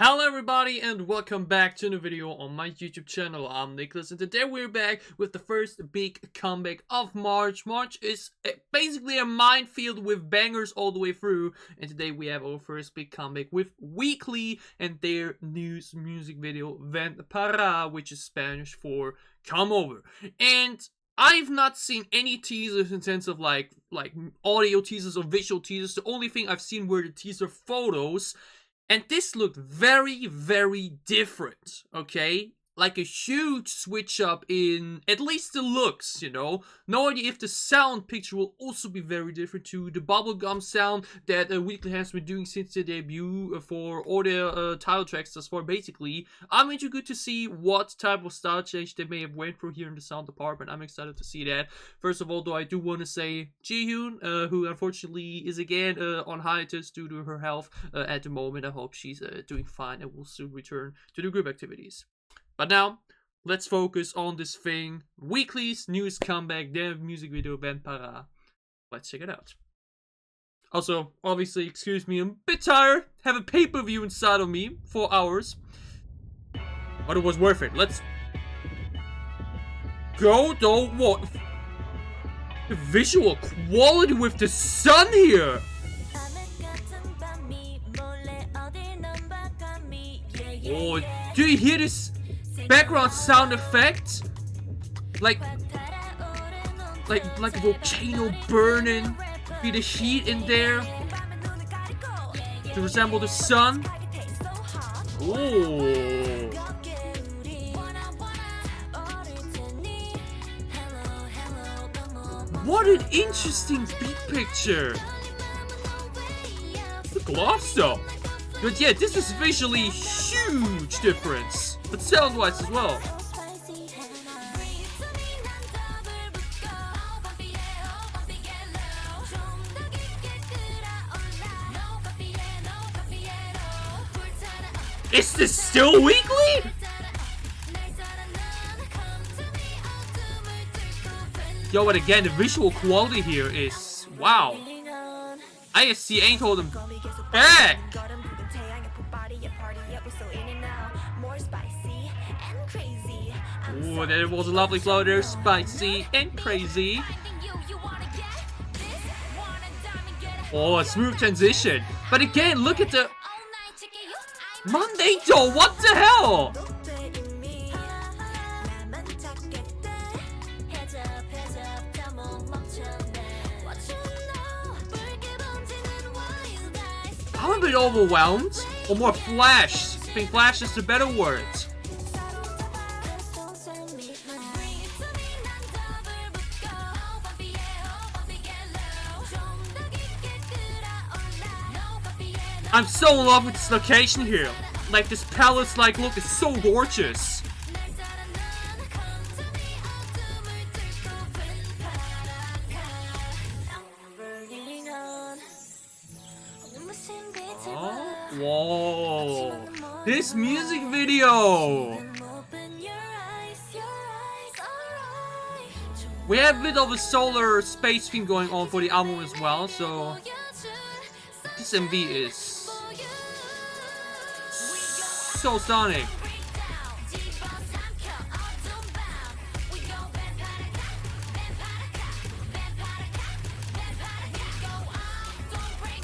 Hello everybody and welcome back to a new video on my YouTube channel. I'm Nicholas and today we're back with the first big comeback of March. March is basically a minefield with bangers all the way through, and today we have our first big comeback with Weeekly and their new music video Ven para, which is Spanish for come over. And I've not seen any teasers in sense of like audio teasers or visual teasers. The only thing I've seen were the teaser photos. And this looked very, very different, okay? Like a huge switch up in at least the looks, you know? No idea if the sound picture will also be very different to the bubblegum sound that Weeekly has been doing since the debut for all their title tracks thus far, basically. I'm interested to see what type of style change they may have went through here in the sound department. I'm excited to see that. First of all, though, I do want to say Jihoon, who unfortunately is again on hiatus due to her health at the moment. I hope she's doing fine and will soon return to the group activities. But now, let's focus on this thing. Weekly's newest comeback, their music video, Ven para. Let's check it out. Also, obviously, excuse me, I'm a bit tired. Have a pay-per-view inside of me, 4 hours. But it was worth it. Let's go, though. What? The visual quality with the sun here. Oh, do you hear this background sound effect? Like a volcano burning with the heat in there to resemble the sun. Oh, what an interesting beat picture. The gloves though. But yeah, this is visually huge difference, but sound-wise as well. Is this still Weekly? Yo, but again, the visual quality here is wow. ISC ain't holding back. Ooh, there was a lovely flow there, spicy and crazy. Oh, a smooth transition. But again, look at the Monday though, what the hell? I'm a bit overwhelmed, or more flashed. I think flash is the better word. I'm so in love with this location here. Like this palace-like look is so gorgeous. Oh, whoa. This music video. We have a bit of a solar space theme going on for the album as well, so this MV is so stunning.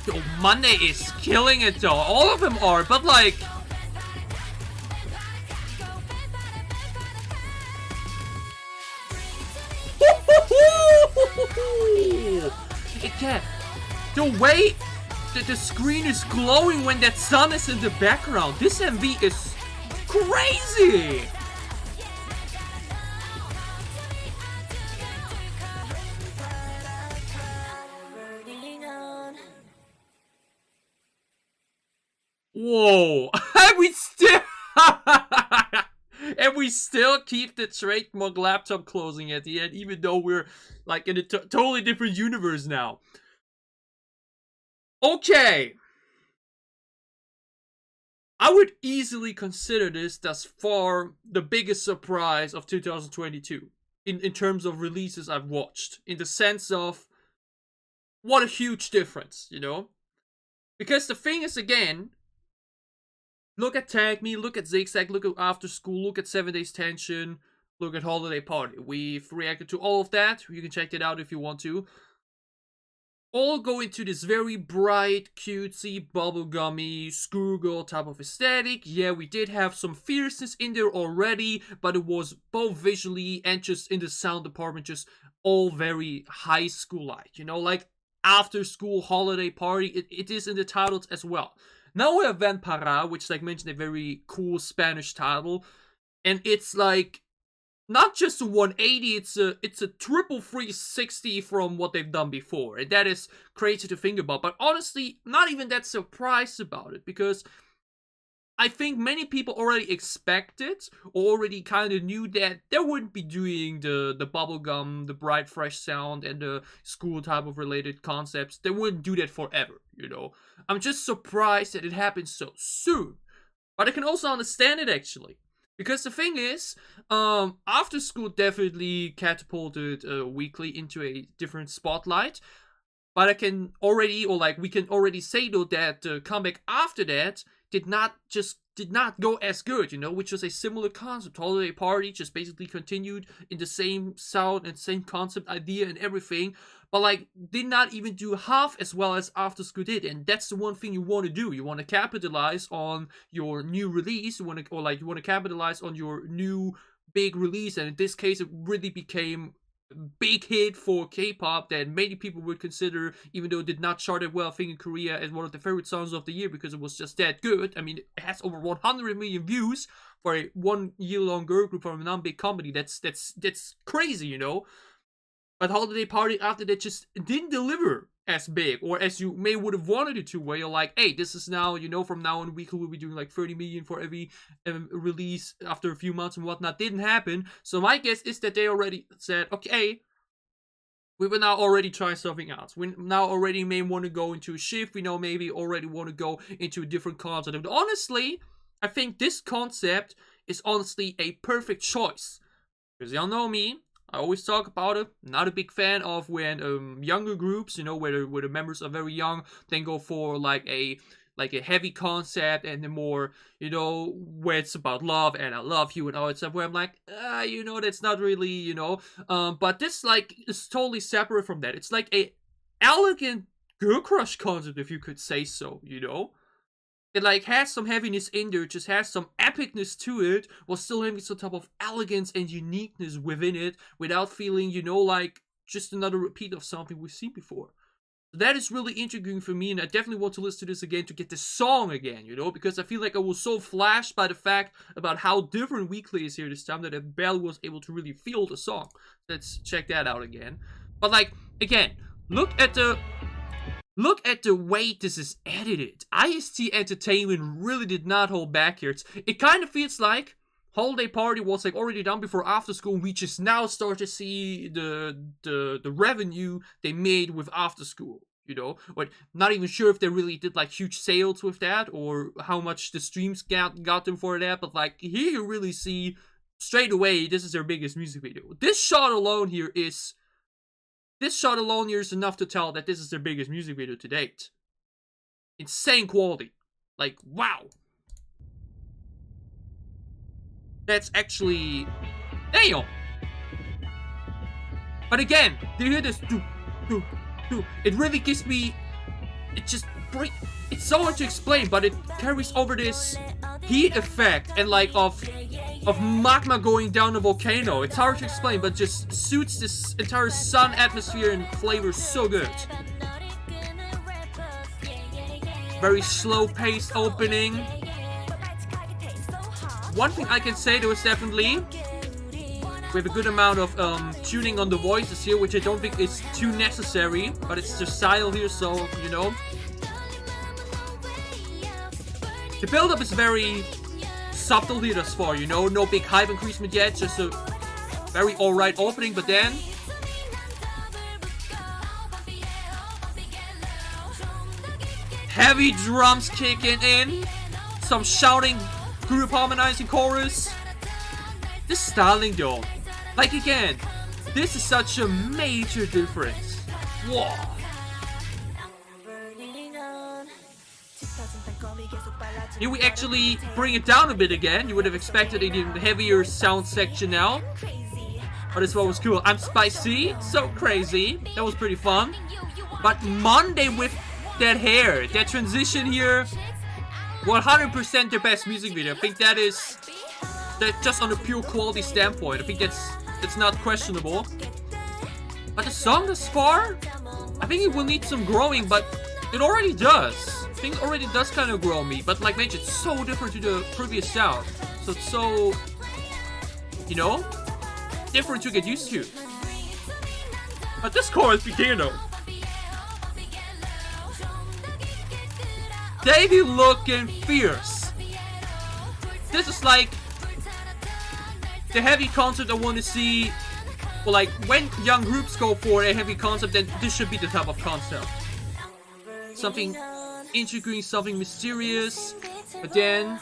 Yo, Monday is killing it though. All of them are, but like the way the screen is glowing when that sun is in the background. This MV is crazy. Whoa. And we still keep the trademark laptop closing at the end, even though we're like in a totally different universe now. Okay. I would easily consider this thus far the biggest surprise of 2022 in terms of releases I've watched, in the sense of what a huge difference, you know? Because the thing is, again, Look at Tag Me, look at Zigzag, look at After School, look at 7 Days Tension, look at Holiday Party. We've reacted to all of that. You can check it out if you want to. All go into this very bright, cutesy, bubblegummy, schoolgirl type of aesthetic. Yeah, we did have some fierceness in there already, but it was both visually and just in the sound department, just all very high school-like. You know, like After School Holiday Party, it is in the titles as well. Now we have Ven Para, which, like mentioned, a very cool Spanish title. And it's like, not just a 180, it's a triple 360 from what they've done before. And that is crazy to think about. But honestly, not even that surprised about it. Because I think many people already expected, or already kind of knew that they wouldn't be doing the bubblegum, the bright, fresh sound, and the school type of related concepts. They wouldn't do that forever, you know. I'm just surprised that it happened so soon. But I can also understand it, actually. Because the thing is, After School definitely catapulted Weeekly into a different spotlight. But I can already, or like we can already say though, that the comeback after that did not go as good, you know, which was a similar concept. Holiday Party just basically continued in the same sound and same concept idea and everything, but like did not even do half as well as After School did. And that's the one thing you want to do. You want to capitalize on your new release. You want to capitalize on your new big release. And in this case, it really became big hit for K-pop that many people would consider, even though it did not chart it well, I think in Korea, as one of the favorite songs of the year because it was just that good. I mean, it has over 100 million views for a 1 year long girl group from a non-big company. That's crazy, you know. But Holiday Party after that just didn't deliver as big, or as you may would have wanted it to, where you're like, hey, this is now, you know, from now on Weeekly will be doing like 30 million for every release after a few months and whatnot. Didn't happen. So my guess is that they already said, okay, we will now already try something else. We now already may want to go into a shift. We know maybe already want to go into a different concept. But honestly, I think this concept is honestly a perfect choice. Because y'all know me, I always talk about it. Not a big fan of when younger groups, you know, where the members are very young, then go for like a heavy concept, and the more, you know, where it's about love and I love you and all that stuff, where I'm like, you know, that's not really, you know, but this like is totally separate from that. It's like a elegant girl crush concept, if you could say so, you know. It like has some heaviness in there, just has some epicness to it, while still having some type of elegance and uniqueness within it, without feeling, you know, like just another repeat of something we've seen before. That is really intriguing for me, and I definitely want to listen to this again to get the song again, you know, because I feel like I was so flashed by the fact about how different Weeekly is here this time that I barely was able to really feel the song. Let's check that out again. But like, again, look at the way this is edited. IST Entertainment really did not hold back here. It kind of feels like Holiday Party was like already done before After School. We just now start to see the revenue they made with After School, you know. But not even sure if they really did like huge sales with that, or how much the streams got them for that. But like here you really see straight away this is their biggest music video. This shot alone here is enough to tell that this is their biggest music video to date. Insane quality. Like, wow. That's actually... damn! But again, do you hear this? It really gives me... it's so hard to explain, but it carries over this heat effect and like of magma going down a volcano. It's hard to explain, but just suits this entire sun atmosphere and flavor so good. Very slow paced opening. One thing I can say though is definitely we have a good amount of tuning on the voices here, which I don't think is too necessary, but it's the style here, so you know. The build-up is very subtle here thus far, you know, no big hype increasement yet, just a very alright opening, but then heavy drums kicking in, some shouting, group harmonizing chorus. This styling though, like again, this is such a major difference. Whoa. Here we actually bring it down a bit again. You would have expected a heavier sound section now. But this one was cool. I'm spicy, so crazy. That was pretty fun. But Monday with that hair, that transition here, 100% their best music video. I think that is just on a pure quality standpoint. I think that's not questionable. But the song thus far, I think it will need some growing, but it already does. I think it already does kind of grow me. But like mentioned, it's so different to the previous sound. So it's so, you know, different to get used to. But this chorus began though. They be looking fierce. This is like the heavy concept I want to see. Well, like when young groups go for a heavy concept, then this should be the type of concept. Something intriguing, something mysterious. But then,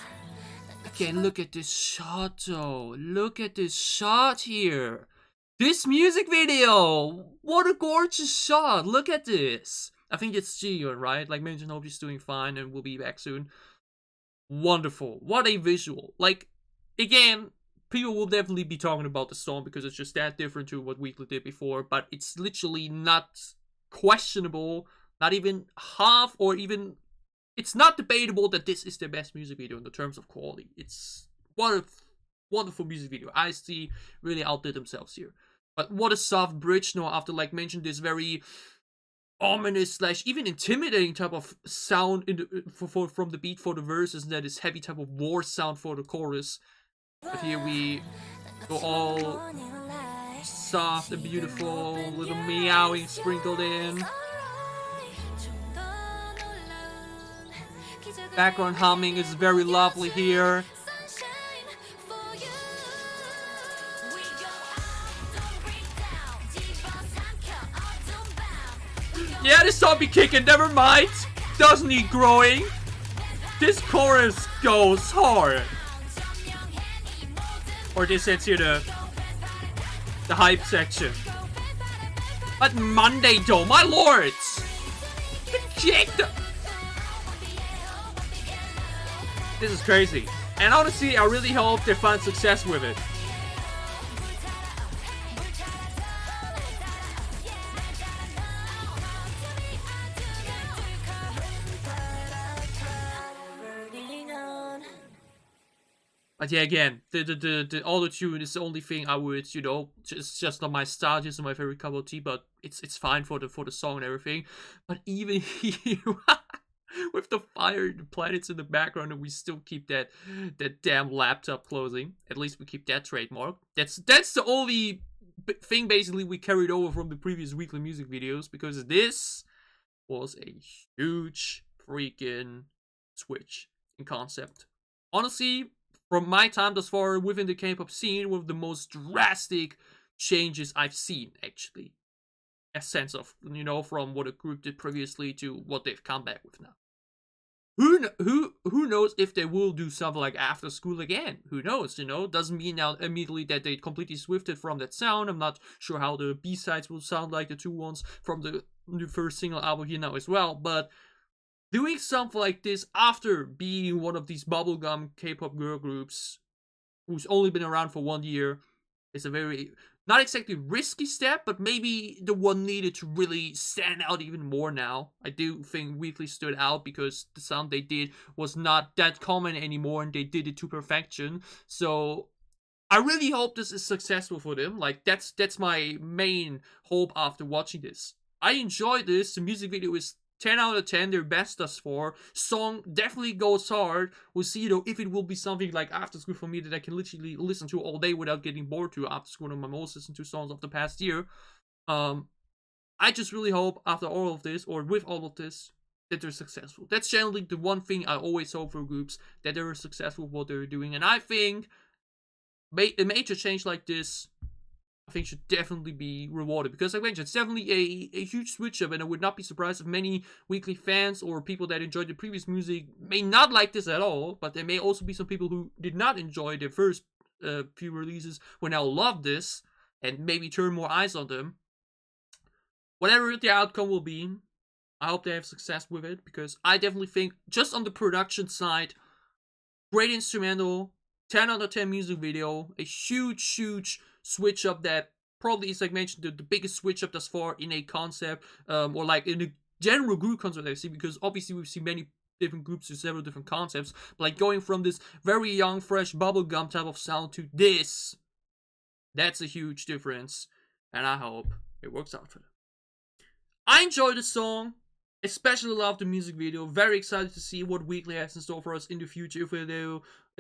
again, look at this shot though. Look at this shot here. This music video. What a gorgeous shot. Look at this. I think it's Gio, right? Like mentioned, hope he's doing fine and will be back soon. Wonderful. What a visual. Like, again, people will definitely be talking about the song because it's just that different to what Weeekly did before. But it's literally not questionable. Not even half or even... It's not debatable that this is their best music video in the terms of quality. It's what a wonderful music video. IST really outdid themselves here. But what a soft bridge now after, like mentioned, this very ominous / even intimidating type of sound in the, from the beat for the verses, and that is heavy type of war sound for the chorus. But here we go all soft and beautiful, little meowing sprinkled in. Background humming is very lovely here. Yeah, this song be kicking, never mind. Doesn't need growing. This chorus goes hard. Or this ends here the hype section. But Monday though, my lords! The kick! This is crazy. And honestly, I really hope they find success with it. But yeah, again, the auto-tune is the only thing I would, you know, it's just not my style, just my favorite cup of tea, but it's fine for the song and everything. But even here, with the fire and the planets in the background, and we still keep that damn laptop closing. At least we keep that trademark. That's the only thing basically we carried over from the previous Weekly music videos, because this was a huge freaking switch in concept. Honestly, from my time thus far within the K-pop scene, one of the most drastic changes I've seen, actually. A sense of, you know, from what a group did previously to what they've come back with now. Who knows if they will do something like After School again? Who knows, you know? Doesn't mean now immediately that they completely swifted from that sound. I'm not sure how the B-sides will sound like, the two ones from the first single album here now as well, but doing something like this after being one of these bubblegum K-pop girl groups who's only been around for 1 year is a very, not exactly risky step, but maybe the one needed to really stand out even more now. I do think Weeekly stood out because the sound they did was not that common anymore, and they did it to perfection. So I really hope this is successful for them. Like, that's my main hope after watching this. I enjoyed this. The music video is 10 out of 10, their best thus far. Song definitely goes hard. We'll see though if it will be something like After School for me that I can literally listen to all day without getting bored to. After School, one of my most listened to songs of the past year. I just really hope after all of this, or with all of this, that they're successful. That's generally the one thing I always hope for groups, that they're successful with what they're doing. And I think a major change like this, I think, should definitely be rewarded, because like I mentioned, it's definitely a huge switch up, and I would not be surprised if many Weeekly fans or people that enjoyed the previous music may not like this at all, but there may also be some people who did not enjoy their first few releases who now love this and maybe turn more eyes on them. Whatever the outcome will be, I hope they have success with it, because I definitely think, just on the production side, great instrumental, 10 out of 10 music video, a huge switch up that probably is, like mentioned, the biggest switch up thus far in a concept, or like in a general group concept I see, because obviously we've seen many different groups with several different concepts, but like going from this very young, fresh bubblegum type of sound to this, that's a huge difference, and I hope it works out for them. I enjoyed the song, especially love the music video. Very excited to see what Weeekly has in store for us in the future.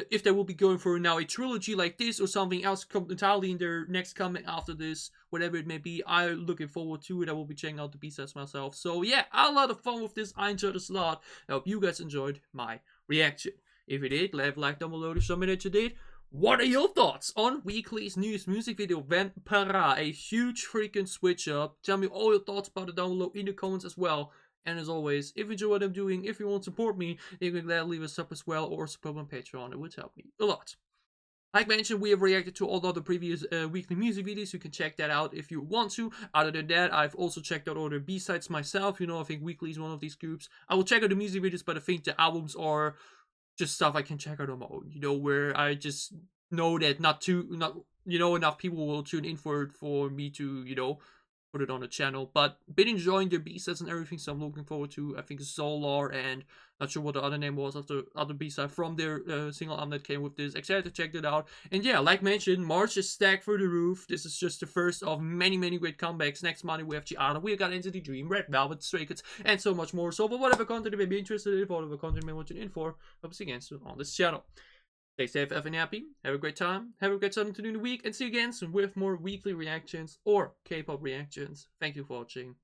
If they will be going for now a trilogy like this, or something else entirely in their next comic after this, whatever it may be, I'm looking forward to it. I will be checking out the B-sides myself. So yeah, I had a lot of fun with this. I enjoyed this a lot. I hope you guys enjoyed my reaction. If you did, leave a like down below to show me that you did. What are your thoughts on Weekly's newest music video, Ven Para? A huge freaking switch up. Tell me all your thoughts about it down below in the comments as well. And as always, if you enjoy what I'm doing, if you want to support me, you can gladly leave a sub as well, or support on Patreon. It would help me a lot. Like mentioned, we have reacted to all the other previous weekly music videos. You can check that out if you want to. Other than that, I've also checked out all the B-sides myself. You know, I think Weekly is one of these groups. I will check out the music videos, but I think the albums are just stuff I can check out on my own. You know, where I just know that not enough people will tune in for me to, you know, put it on the channel. But been enjoying their B-sides and everything, so I'm looking forward to, I think, Solar, and not sure what the other name was of the other B-side from their single album that came with this. Excited to check that out. And yeah, like mentioned, March is stacked through the roof. This is just the first of many great comebacks. Next Monday we have Gianna, we got Into the Dream, Red Velvet, Stray Kids, and so much more. So for whatever content you may be interested in, for whatever content you may want to tune in for, hope to see you again soon on this channel. Stay safe, effing happy, have a great time, have a great time to do in the week, and see you again soon with more weekly reactions or K-pop reactions. Thank you for watching.